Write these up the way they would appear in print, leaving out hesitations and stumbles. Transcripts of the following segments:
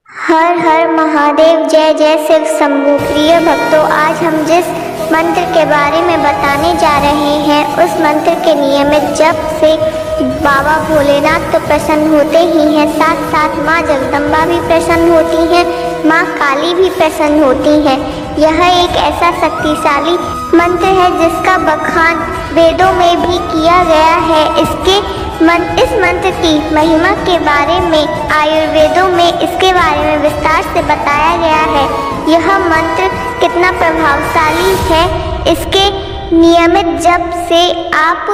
हर हर महादेव, जय जय शिव शंभू। प्रिय भक्तों, आज हम जिस मंत्र के बारे में बताने जा रहे हैं उस मंत्र के नियमित जप से बाबा भोलेनाथ तो प्रसन्न होते ही हैं, साथ साथ माँ जगदम्बा भी प्रसन्न होती हैं, माँ काली भी प्रसन्न होती हैं। यह एक ऐसा शक्तिशाली मंत्र है जिसका बखान वेदों में भी किया गया है। इस मंत्र की महिमा के बारे में आयुर्वेदों में इसके बारे में विस्तार से बताया गया है। यह मंत्र कितना प्रभावशाली है, इसके नियमित जप से आप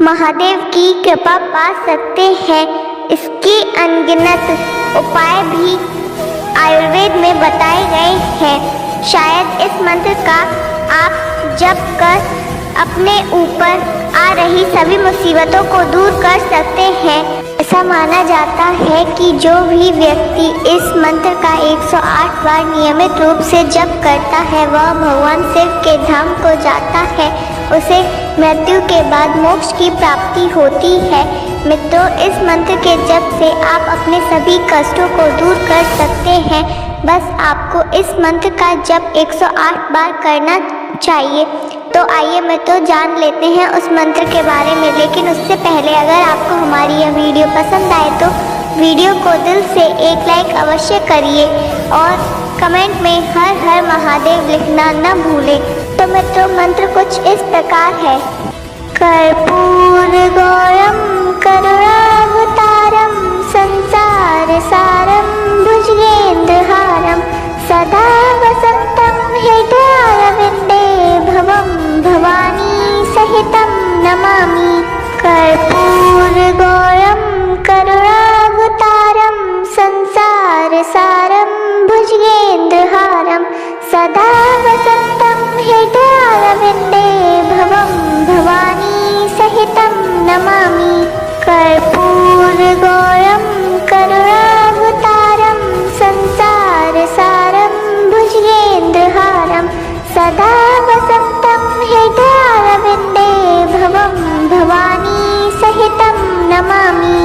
महादेव की कृपा पा सकते हैं। इसके अनगिनत उपाय भी आयुर्वेद में बताए गए हैं। शायद इस मंत्र का आप जप कर अपने ऊपर आ रही सभी मुसीबतों को दूर कर सकते हैं। ऐसा माना जाता है कि जो भी व्यक्ति इस मंत्र का 108 बार नियमित रूप से जप करता है वह भगवान शिव के धाम को जाता है, उसे मृत्यु के बाद मोक्ष की प्राप्ति होती है। मित्रों, इस मंत्र के जप से आप अपने सभी कष्टों को दूर कर सकते हैं। बस आपको इस मंत्र का जप 108 बार करना चाहिए। तो आइए मित्रों, जान लेते हैं उस मंत्र के बारे में। लेकिन उससे पहले अगर आपको हमारी यह वीडियो पसंद आए तो वीडियो को दिल से एक लाइक अवश्य करिए और कमेंट में हर हर महादेव लिखना न भूलें। तो मित्रों, मंत्र कुछ इस प्रकार है। कर्पूर गौरम करुणावतारम संसार सारम भुजगेन्द्रहारम सदा वसंतम हृदयारविंदे भवम भवानी सहितं नमामि। कर्पूर गौरम करुणावतारम संसार सारम भुजगेन्द्रहारम सदा वसंतम हृदयारविंदे भवम भवानी सहितं नमामि। कर्पूर गौरम करुणावतारम संसार सारम भुजगेन्द्रहारम सदा वसंतम हृदयारविंदे भवम भवानी सहितं नमामि।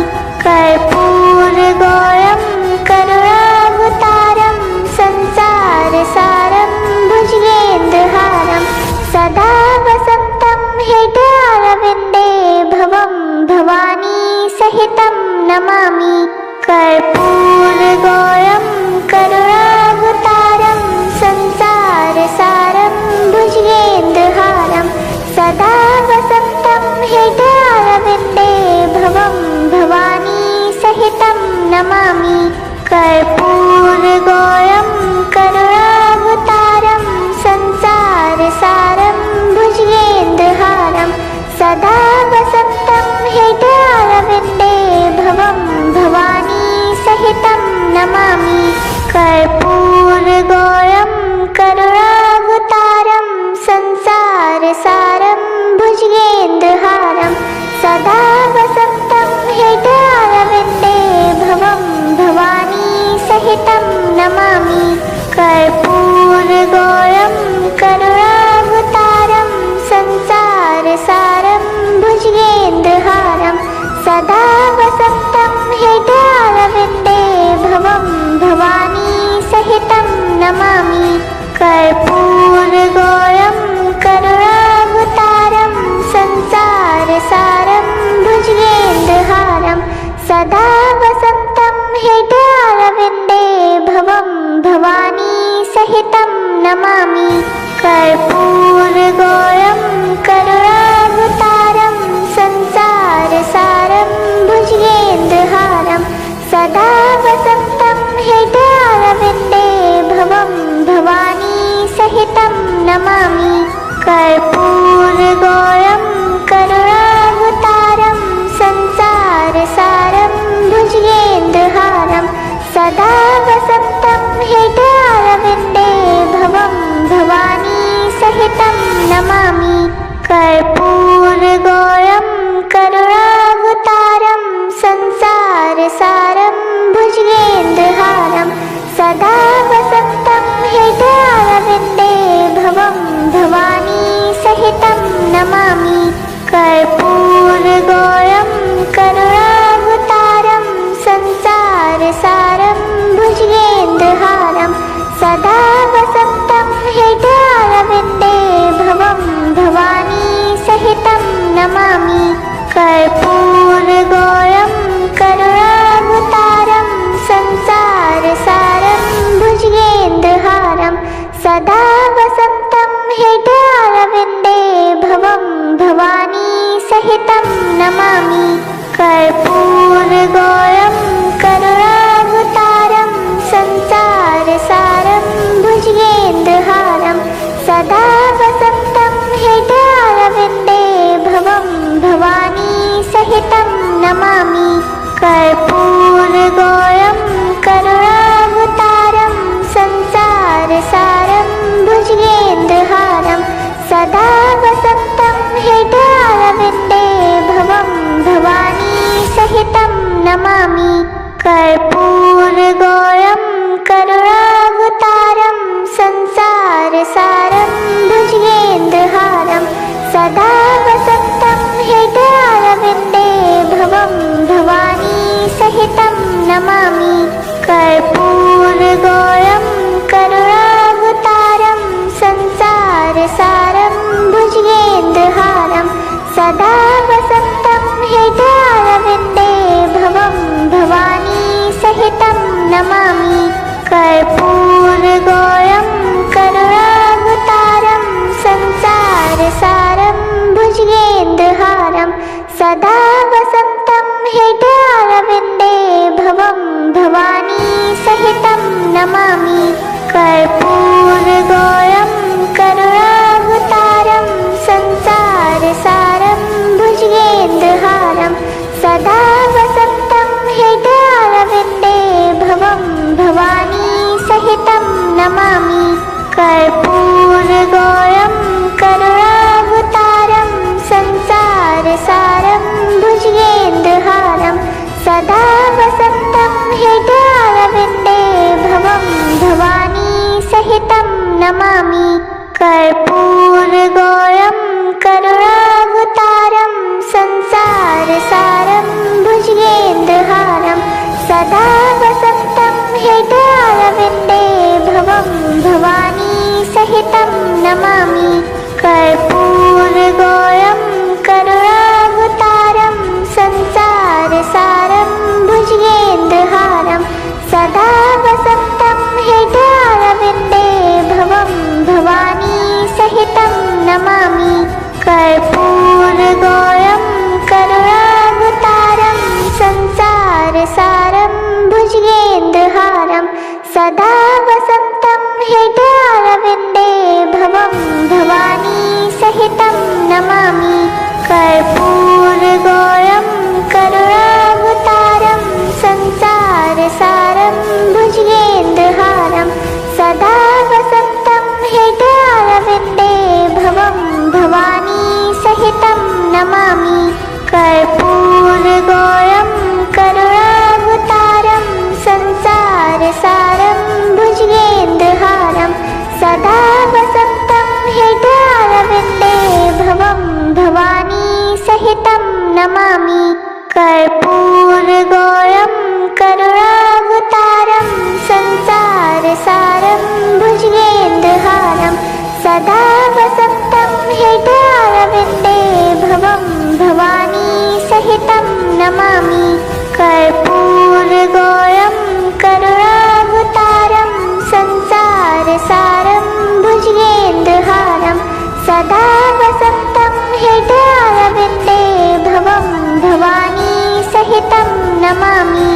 कर्पूर गौरम करुणावतारम संसार सारम भुजगेन्द्रहारम सदा वसंतम हृदयारविंदे भवम भवानी सहितं नमामि। कर्पूर गौरम करुणावतारम संसार सारम भुजगेन्द्रहारम सदा वसंतम हृदयारविंदे भवम भवानी सहितं नमामि। कर्पूर गौरम करुणावतारम संसार सारम भुजगेन्द्रहारम सदा वसंतम हृदयारविंदे भवम भवानी सहितं नमामि। कर्पूर गौरम करुणावतारम संसार सारम भुजगेन्द्रहारम सदा वसंतम हृदयारविंदे भवम भवानी सहितं नमामि। कर्पूर गौरम करुणावतारम संसार सारम भुजगेन्द्रहारम सदा वसंतम हृदयारविंदे भवम भवानी सहितं नमामि। कर्पूर गौरम करुणावतारम संसार सारम भुजगेन्द्रहारम सदा वसंतम हृदयारविंदे भवम भवानी सहितं नमामि। कर्पूर गौरम करुणावतारम संसार सारम भुजगेन्द्रहारम सदा वसंतम हृदयारविंदे भवम भवानी सहितं नमामि। कर्पूर गौरम करुणावतारम संसार सारम भुजगेन्द्रहारम सदा वसंतम हृदयारविंदे भवम भवानी सहितं नमामि। कर्पूर गौरम करुणावतारम संसार सारम भुजगेन्द्रहारम सदा वसंतम हृदयारविंदे भवम भवानी सहितं नमामि। कर्पूर गौरम करुणावतारम संसार सारम भुजगेन्द्रहारम नमामि कर्पूरगौरं करुणावतारं संसारसारं भुजगेन्द्रहारं सदा वसन्तं हृदयारविन्दे भवं भवानी सहितं नमामि कर्पूरगौरं करुणावतारं संसारसारं भुजगेन्द्रहारं सदा वसन्तं हृदयारविन्दे भवं भवानी सहितं नमामि कर्पूरगौरं करुणावतारं संसारसारं भुजगेन्द्रहारं सदा वसन्तं हृदयारविन्दे भवं भवानी सहितं नमामि कर्पूरगौरं करुणावतारं संसारसारं भुजगेन्द्रहारं सदा वसन्तं हृदयारविन्दे भवं भवानी सहितं नमामि कर्पूरगौरं करुणावतारं संसारसारं भुजगेन्द्रहारं सदा वसन्तं हृदयारविन्दे भवं भवानी सहितं नमामि कर्पूरगौरं करुणावतारं संसारसारं भुजगेन्द्रहारं सदा वसन्तं हृदयारविन्दे भवं भवानी सहितं नमामि कर्पूरगौरं करुणावतारं संसारसारं भुजगेन्द्रहारं सदा वसन्तं हृदयारविन्दे भवं भवानी सहितं नमामि कर्पूरगौरं करुणावतारं संसारसारं भुजगेन्द्रहारं सदा वसन्तं हृदयारविन्दे भवं भवानी सहितं नमामि कर्पूरगौरं करुणावतारं संसारसारं भुजगेन्द्रहारं सदा वसन्तं हृदयारविन्दे भवं भवानी सहितं नमामि कर्पूरगौरं करुणावतारं संसारसारं भुजगेन्द्रहारं सदा वसन्तं हृदयारविन्दे भवं भवानी सहितं नमामि कर्पूरगौरं करुणावतारं संसारसारं भुजगेन्द्रहारं सदा वसन्तं हृदयारविन्दे भवं भवानी सहितं नमामि कर्पूरगौरं करुणावतारं संसारसारं भुजगेन्द्रहारं सदा वसन्तं हृदयारविन्दे भवं भवानी सहितं नमामि कर्पूरगौरं करुणावतारं संसारसारं भुजगेन्द्रहारं सदा वसन्तं हृदयारविन्दे भवं भवानी सहितं नमामि कर्पूरगौरं करुणावतारं संसारसारं भुजगेन्द्रहारं सदा वसन्तं हृदयारविन्दे भवं भवानी सहितं नमामि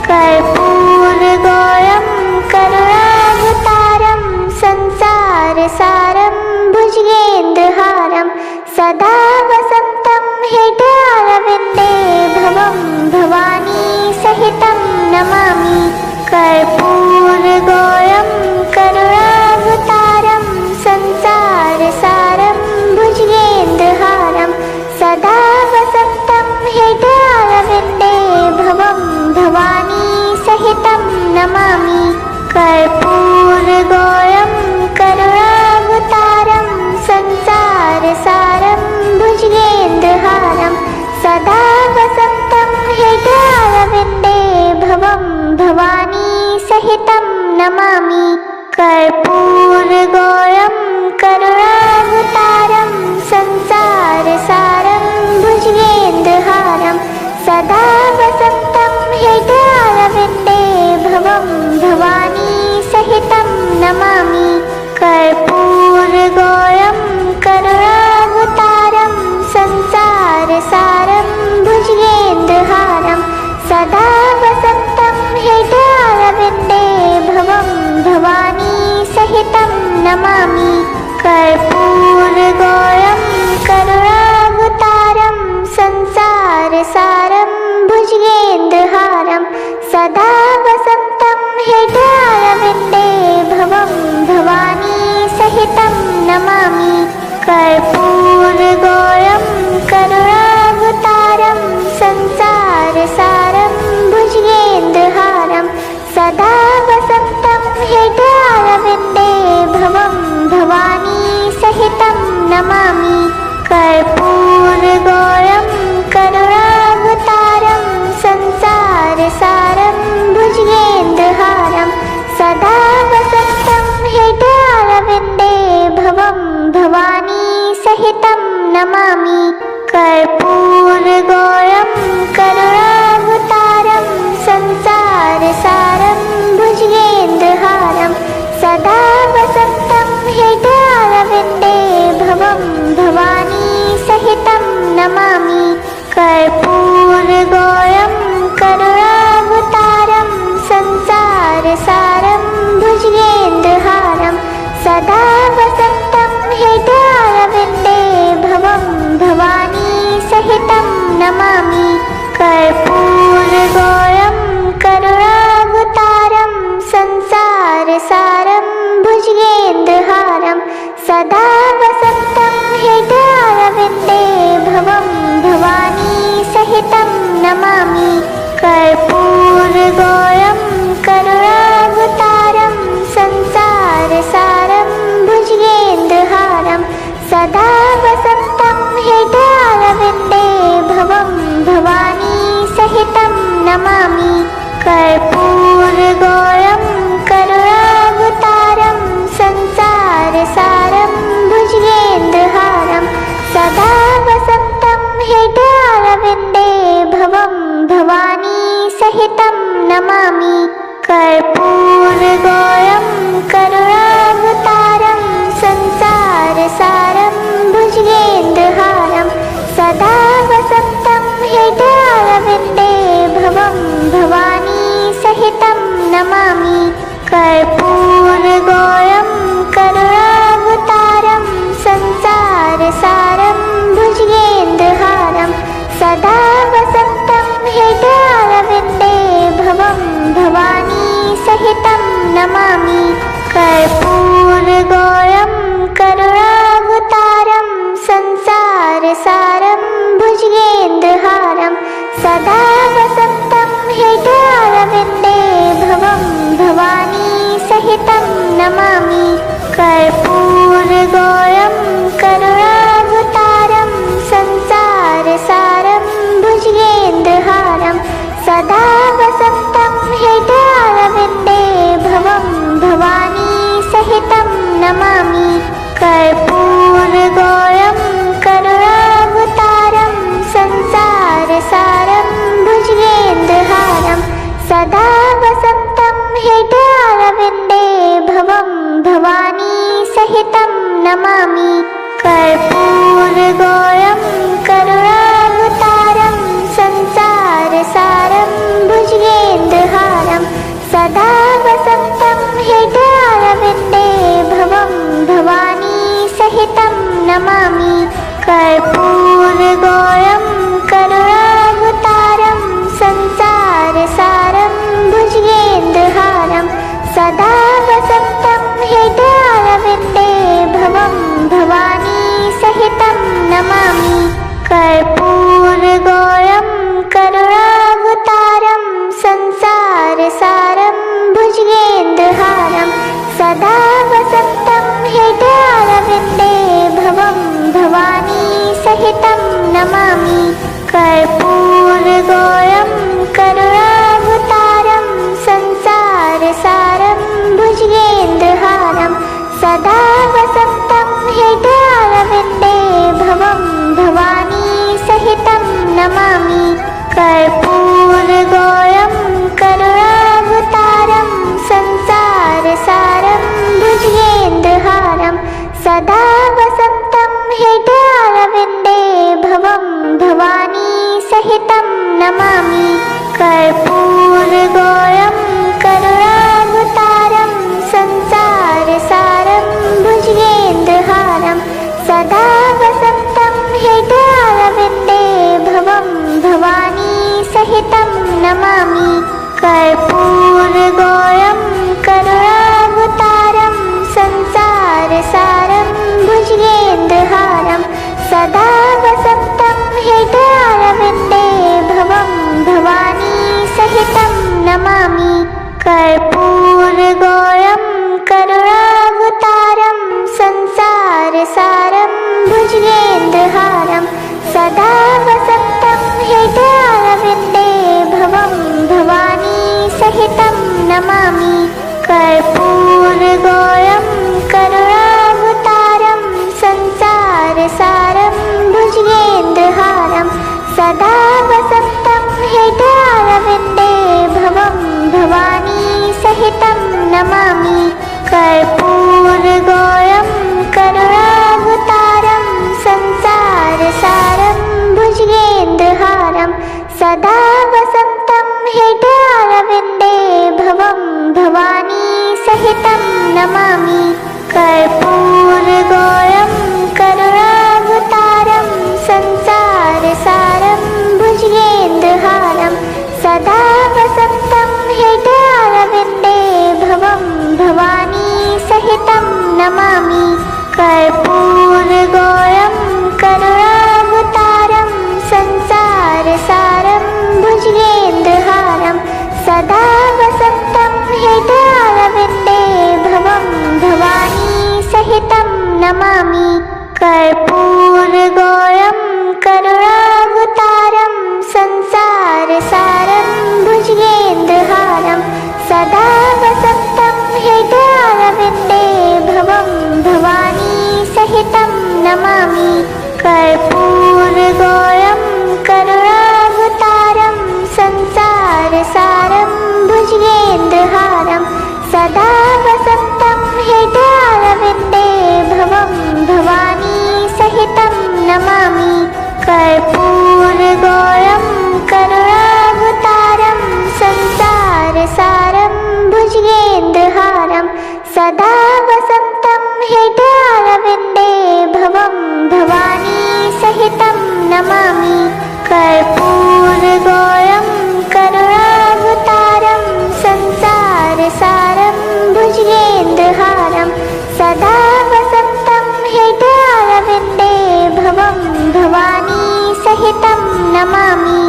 कर्पूरगौरं करुणावतारं संसारसारं भुजगेन्द्रहारं सदा वसन्तं हृदयारविन्दे भवं भवानी सहितं नमामि कर्पूरगौरं करुणावतारं संसारसारं भुजगेन्द्रहारं सदा वसन्तं हृदयारविन्दे भवं भवानी सहितं नमामि कर्पूरगौरं करुणावतारं संसारसारं भुजगेन्द्रहारं सदा वसन्तं हृदयारविन्दे भवं भवानी सहितं नमामि कर्पूरगौरं करुणावतारं संसारसारं भुजगेन्द्रहारं सदा वसन्तं हृदयारविन्दे भवं भवानी सहितं नमामि कर्पूरगौरं करुणावतारं संसारसारं सदा वसन्तं हृदयारविन्दे भवं भवानी सहितं नमामि। कर्पूरगौरं करुणावतारं संसारसारं भुजगेन्द्रहारं सदा वसन्तं हृदयारविन्दे भवं भवानी सहितं नमामि। कर्पूरगौरं करुणावतारं संसारसारं भुजगेन्द्रहारं सदा वसन्तं हृदयारविन्दे भवं भवानी सहितं नमामि। कर्पूरगौरं करुणावतारं संसारसारं भुजगेन्द्रहारं सदा वसन्तं हृदयारविन्दे भवं भवानी सहितं नमामि। कर्पूरगौरं करुणावतारं संसारसारं भुजगेन्द्रहारं सदा वसन्तं हृदयारविन्दे भवं भवानी सहितं नमामि। कर्पूरगौरं करुणावतारं संसारसारं भुजगेन्द्रहारं सदा वसन्तं हृदयारविन्दे भवं भवानी सहितं नमामि। कर्पूरगौरं करुणावतारं संसारसारं भुजगेन्द्रहारं सदा वसन्तं हृदयारविन्दे भवं भवानी सहितं नमामि। कर्पूरगौरं करुणावतारं संसारसारं भुजगेन्द्रहारं सदा वसन्तं हृदयारविन्दे भवं भवानी सहितं नमामि। कर्पूरगौरं करुणावतारं संसारसारं भुजगेन्द्रहारं सदा वसन्तं हृदयारविन्दे भवं भवानी सहितं नमामि। कर्पूरगौरं करुणावतारं संसारसारं भुजगेन्द्रहारं सदा वसन्तं हृदयारविन्दे भवं भवानी सहितं नमामि। कर्पूरगौरं करुणावतारं संसारसारं भुजगेन्द्रहारं सदा वसन्तं हृदयारविन्दे भवं भवानी सहितं नमामि। कर्पूरगौरं करुणावतारं संसारसारं भुजगेन्द्रहारं सदा वसन्तं हृदयारविन्दे भवं भवानी सहितं नमामि। कर्पूरगौरं करुणावतारं संसारसारं भुजगेन्द्रहारं सदा वसन्तं हृदयारविन्दे भवं भवानी सहितं नमामि। कर्पूरगौरं करुणावतारं संसारसारं भुजगेन्द्रहारं सदा वसन्तं हृदयारविन्दे भवं भवानी सहितं नमामि। कर्पूरगौरं करुणावतारं संसारसारं भुजगेन्द्रहारं सदा वसन्तं हृदयारविन्दे भवं भवानी सहितं नमामि। कर्पूरगौरं करुणावतारं संसारसारं भुजगेन्द्रहारं सदा वसन्तं हृदयारविन्दे भवं भवानी सहितं नमामि। कर्पूरगौरं करुणावतारं संसारसारं भुजगेन्द्रहारं सदा वसन्तं हृदयारविन्दे भवं भवानी सहितं नमामि। कर्पूरगौरं करुणावतारं संसारसारं भुजगेन्द्रहारं सदा वसन्तं हृदयारविन्दे भवं भवानी सहितं नमामि। कर्पूरगौरं करुणावतारं संसारसारं भुजगेन्द्रहारं सदा वसन्तं हृदयारविन्दे भवं भवानी सहितं नमामि। सदा वसन्तं हृदयारविन्दे भवं भवानी सहितं नमामि। कर्पूरगौरं करुणावतारं संसारसारं भुजगेन्द्रहारं सदा वसन्तं हृदयारविन्दे भवं भवानी सहितं नमामि। कर्पूरगौरं करुणावतारं संसारसारं भुजगेन्द्रहारं सदा वसन्तं हृदयारविन्दे भवं भवानी सहितं नमामि।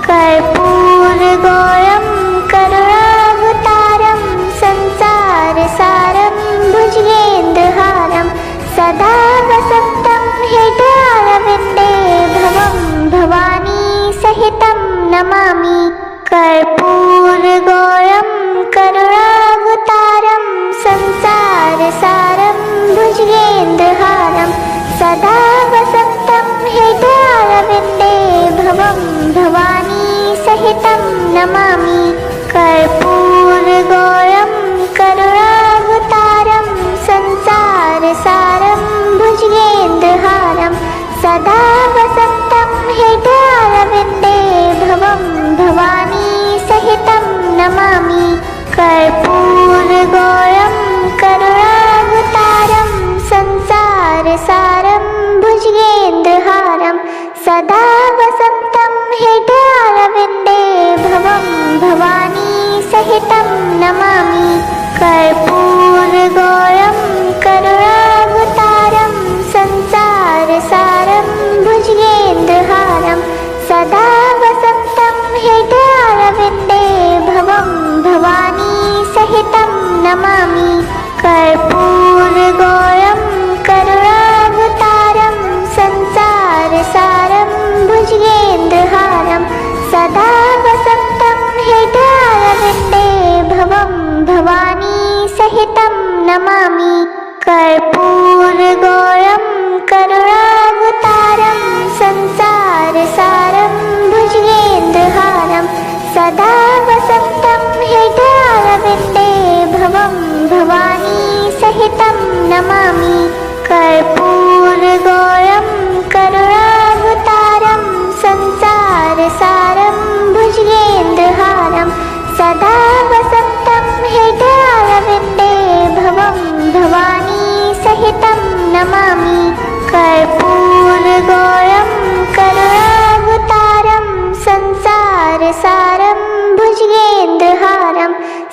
कर्पूरगौरं करुणावतारं संसारसारं भुजगेन्द्रहारं सदा वसन्तं हृदयारविन्दे भवं भवानी सहितं नमामि। कर्पूरगौरं करुणावतारं संसारसारं भुजगेन्द्रहारं सदा वसन्तं हृदयारविन्दे भवं भवानी सहितं नमामि। कर्पूरगौरं करुणावतारं संसारसारं भुजगेन्द्रहारं सदा वसन्तं हृदयारविन्दे भवं भवानी सहितं नमामि। कर्पूरगौरं करुणावतारं संसारसारं भुजगेन्द्रहारं सदा वसन्तं हृदयारविन्दे भवं भवानी सहितं नमामि। कर्पूरगौरं करुणावतारं संसारसारं भुजगेन्द्रहारं सदा वसन्तं हृदयारविन्दे भवं भवानी सहितं नमामि। कर्पूरगौरं करुणावतारं संसारसारं भुजगेन्द्रहारं सदा वसन्तं हृदयारविन्दे भवं भवानी सहितं नमामि। कर्पूरगौरं करुणावतारं संसारसारं भुजगेन्द्रहारं सदा वसन्तं हृदयारविन्दे भवं भवानी सहितं नमामि। कर्पूरगौरं करुणावतारं संसारसारं भुजगेन्द्रहारं सदा वसन्तं हृदयारविन्दे भवं भवानी सहितं नमामि। कर्पूरगौरं करुणावतारं संसारसारं भुजगेन्द्रहारं सदा वसन्तं हृदयारविन्दे भवं भवानी सहितं नमामि। कर्पूरगौरं करुणावतारं संसारसारं भुजगेन्द्रहारं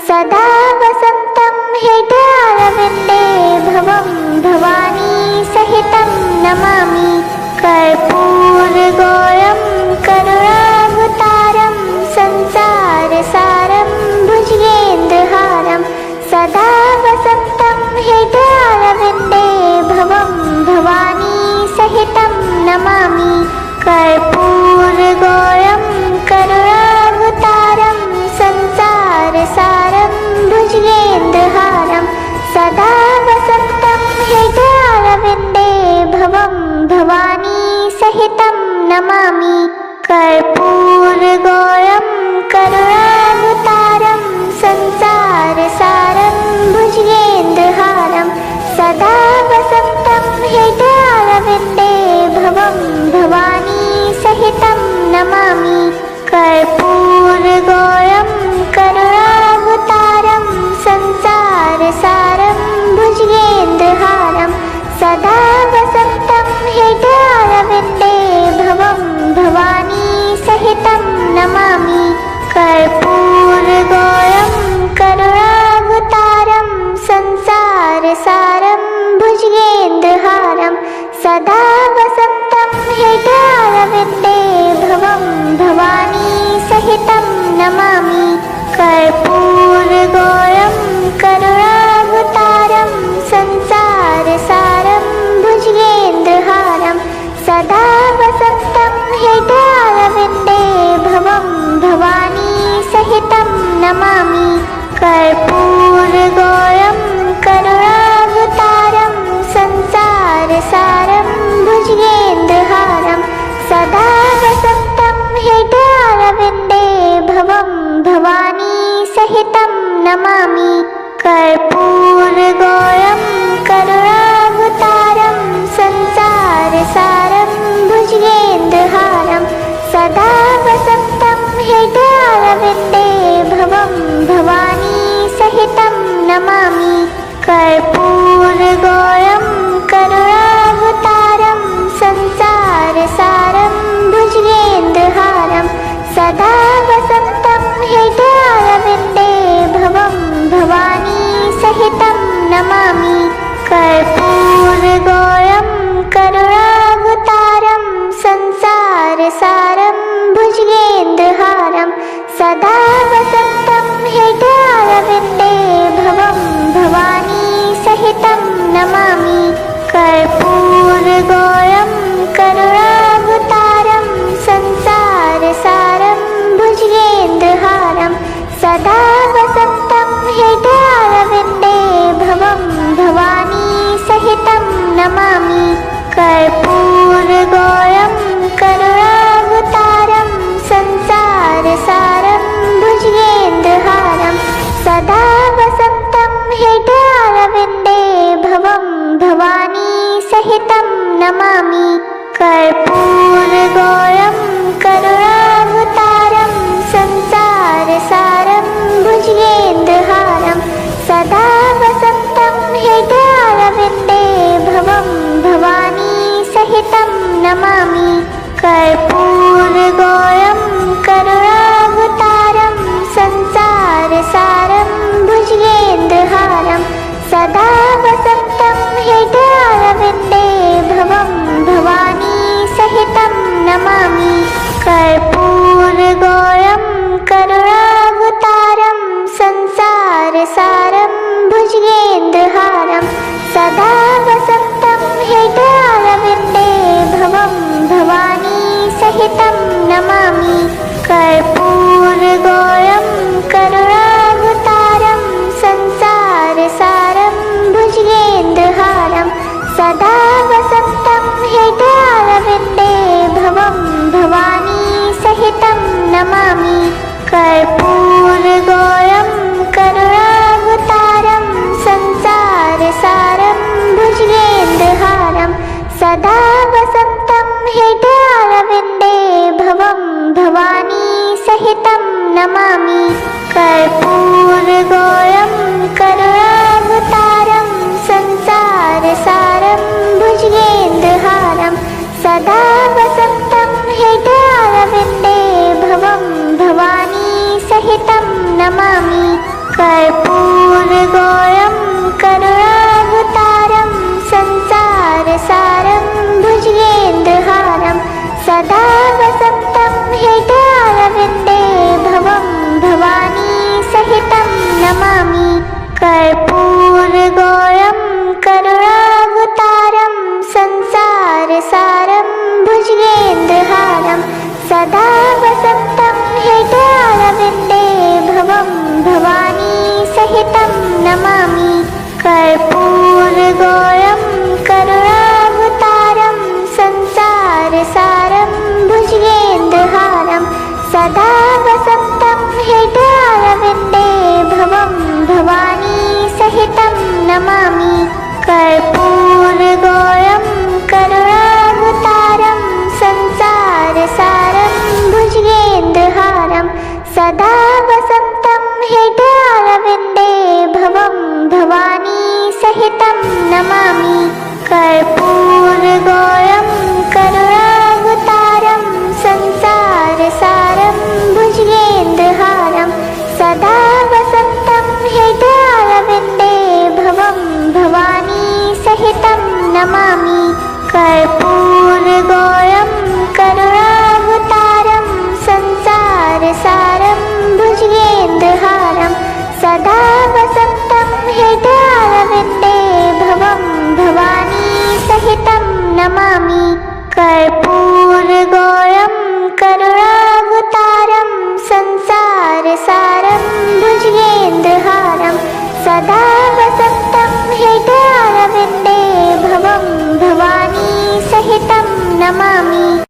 सदा वसन्तं हृदयारविन्दे भवं भवानी सहितं नमामि। कर्पूरगौरं करुणावतारं संसारसारं भुजगेन्द्रहारं सदा वसन्तं हृदयारविन्दे भवं भवानी सहितं नमामि। कर्पूरगौरं करुणावतारं संसारसारं भुजगेन्द्रहारं सदा वसन्तं हृदयारविन्दे भवं भवानी सहितं नमामि। कर्पूरगौरं करुणावतारं संसारसारं भुजगेन्द्रहारं सदा वसन्तं हृदयारविन्दे भवं भवानी सहितं नमामि। कर्पूरगौरं करुणावतारं संसारसारं भुजगेन्द्रहारं सदा वसन्तं हृदयारविन्दे भवं भवानी सहितं नमामि। कर्पूरगौरं करुणावतारं संसारसारं भुजगेन्द्रहारं सदा वसन्तं हृदयारविन्दे भवं भवानी सहितं नमामि। कर्पूरगौरं करुणावतारं संसारसारं भुजगेन्द्रहारं सदा वसन्तं हृदयारविन्दे भवं भवानी नमामि कर्पूरगौरं करुणावतारं संसारसारं भुजगेन्द्रहारं सदा वसन्तं हृदयारविन्दे भवं भवानी सहितं नमामि कर्पूरगौरं करुणावतारं संसारसारं भुजगेन्द्रहारं सदा वसन्तं हृदयारविन्दे भवं भवानी सहितं नमामि कर्पूरगौरं करुणावतारं संसारसारं भुजगेन्द्रहारं सदा वसन्तं हृदयारविन्दे भवं भवानी सहितं नमामि कर्पूरगौरं करुणावतारं संसारसारं भुजगेन्द्रहारं सदा वसन्तं हृदयारविन्दे भवं भवानी सहितं नमामि कर्पूरगौरं करुणावतारं संसारसारं भुजगेन्द्रहारं सदा वसन्तं हृदयारविन्दे भवं भवानी सहितं नमामि कर्पूरगौरं करुणावतारं संसारसारं भुजगेन्द्रहारं सदा वसन्तं हृदयारविन्दे भवं भवानी सहितं नमामि कर्पूरगौरं करुणावतारं संसारसारं भुजगेन्द्रहारं सदा वसन्तं हृदयारविन्दे भवं भवानी सहितं नमामि कर्पूरगौरं करुणावतारं संसारसारं भुजगेन्द्रहारं सदा वसन्तं हृदयारविन्दे भवं भवानी सहितं नमामि कर्पूरगौरं करुणावतारं संसारसारं भुजगेन्द्रहारं सदा वसन्तं हृदयारविन्दे भवं भवानी सहितं नमामि कर्पूरगौरं करुणावतारं संसारसारं भुजगेन्द्रहारं सदा वसन्तं हृदयारविन्दे भवं भवानी सहितं नमामि कर्पूरगौरं करुणावतारं संसारसारं भुजगेन्द्रहारं सदा वसन्तं हृदयारविन्दे भवं भवानी सहितं नमामि कर्पूरगौरं करुणावतारं संसारसारं भुजगेन्द्रहारं सदा वसन्तं हृदयारविन्दे भवं भवानी सहितं नमामि कर्पूरगौरं करुणावतारं संसारसारं भुजगेन्द्रहारं सदा वसन्तं हृदयारविन्दे भवं भवानी सहितं नमामि कर्पूरगौरं करुणावतारं संसारसारं भुजगेन्द्रहारं सदा वसन्तं हृदयारविन्दे भवं भवानी सहितं नमामि